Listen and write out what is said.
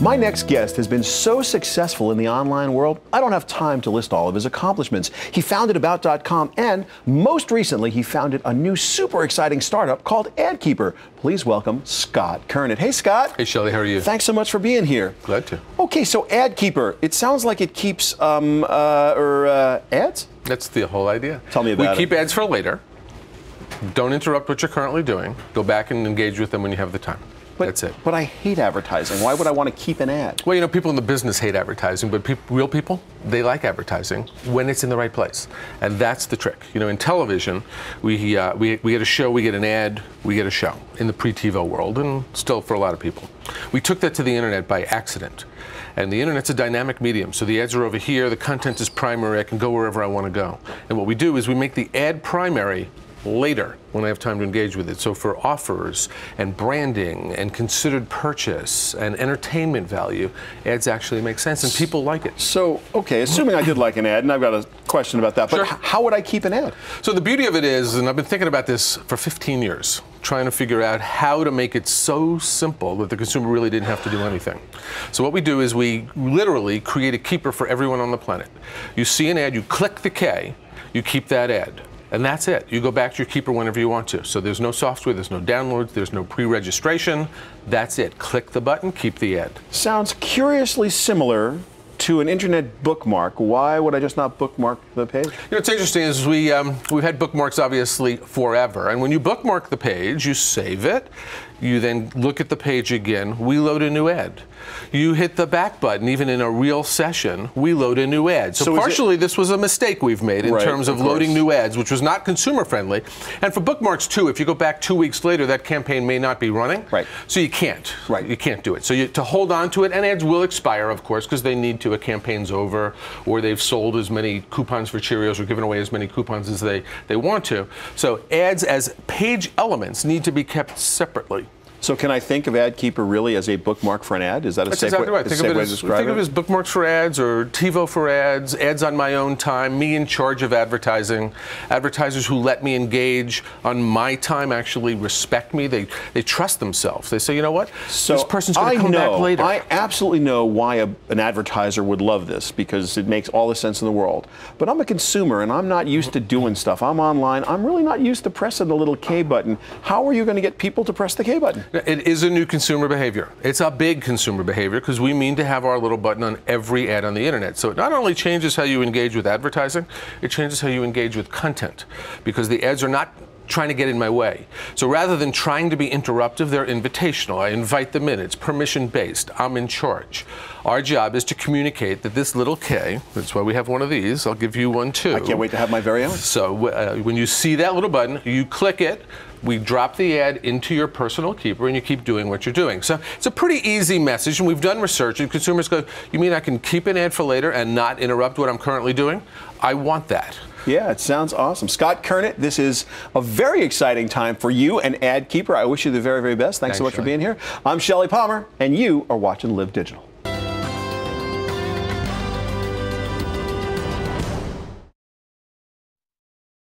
My next guest has been so successful in the online world, I don't have time to list all of his accomplishments. He founded About.com, and most recently, he founded a new super exciting startup called AdKeeper. Please welcome Scott Kurnit. Hey, Scott. Hey, Shelly, how are you? Thanks so much for being here. Glad to. Okay, so AdKeeper, it sounds like it keeps ads? That's the whole idea. Tell me about it. We keep ads for later. Don't interrupt what you're currently doing. Go back and engage with them when you have the time. That's it. But I hate advertising. Why would I want to keep an ad? Well, you know, people in the business hate advertising, but real people, they like advertising when it's in the right place. And that's the trick. You know, in television, we get a show, we get an ad, we get a show in the pre-TiVo world, and still for a lot of people. We took that to the internet by accident. And the internet's a dynamic medium, so the ads are over here, the content is primary, I can go wherever I want to go. And what we do is we make the ad primary later when I have time to engage with it. So for offers and branding and considered purchase and entertainment value, ads actually make sense and people like it. So, okay, assuming I did like an ad, and I've got a question about that, but Sure. How would I keep an ad? So the beauty of it is, and I've been thinking about this for 15 years, trying to figure out how to make it so simple that the consumer really didn't have to do anything. So what we do is we literally create a keeper for everyone on the planet. You see an ad, you click the K, you keep that ad. And that's it. You go back to your keeper whenever you want to. So there's no software, there's no downloads, there's no pre-registration. That's it. Click the button, keep the ad. Sounds curiously similar to an internet bookmark. Why would I just not bookmark the page? You know, what's interesting is we've had bookmarks obviously forever. And when you bookmark the page, you save it. You then look at the page again. We load a new ad. You hit the back button, even in a real session, we load a new ad. So partially this was a mistake we've made in terms of loading new ads, which was not consumer friendly. And for bookmarks too, if you go back 2 weeks later, that campaign may not be running. Right. So you can't. Right. You can't do it. So to hold on to it, and ads will expire, of course, because they need to. A campaign's over, or they've sold as many coupons for Cheerios or given away as many coupons as they want to. So ads as page elements need to be kept separately. So can I think of AdKeeper really as a bookmark for an ad? Is that a safe way to describe it? Think of it as bookmarks for ads or TiVo for ads, ads on my own time, me in charge of advertising. Advertisers who let me engage on my time actually respect me. They trust themselves. They say, you know what? So this person's going to come back later. I absolutely know why an advertiser would love this, because it makes all the sense in the world. But I'm a consumer and I'm not used to doing stuff. I'm online. I'm really not used to pressing the little K button. How are you going to get people to press the K button? It is a new consumer behavior. It's a big consumer behavior because we mean to have our little button on every ad on the internet. So it not only changes how you engage with advertising, it changes how you engage with content, because the ads are not trying to get in my way. So rather than trying to be interruptive, they're invitational. I invite them in. It's permission-based. I'm in charge. Our job is to communicate that this little K, that's why we have one of these. I'll give you one too. I can't wait to have my very own. So when you see that little button, you click it. We drop the ad into your personal keeper, and you keep doing what you're doing. So it's a pretty easy message, and we've done research, and consumers go, you mean I can keep an ad for later and not interrupt what I'm currently doing? I want that. Yeah, it sounds awesome. Scott Kurnit, this is a very exciting time for you and AdKeeper. I wish you the very, very best. Thanks so much for being here. I'm Shelly Palmer, and you are watching Live Digital.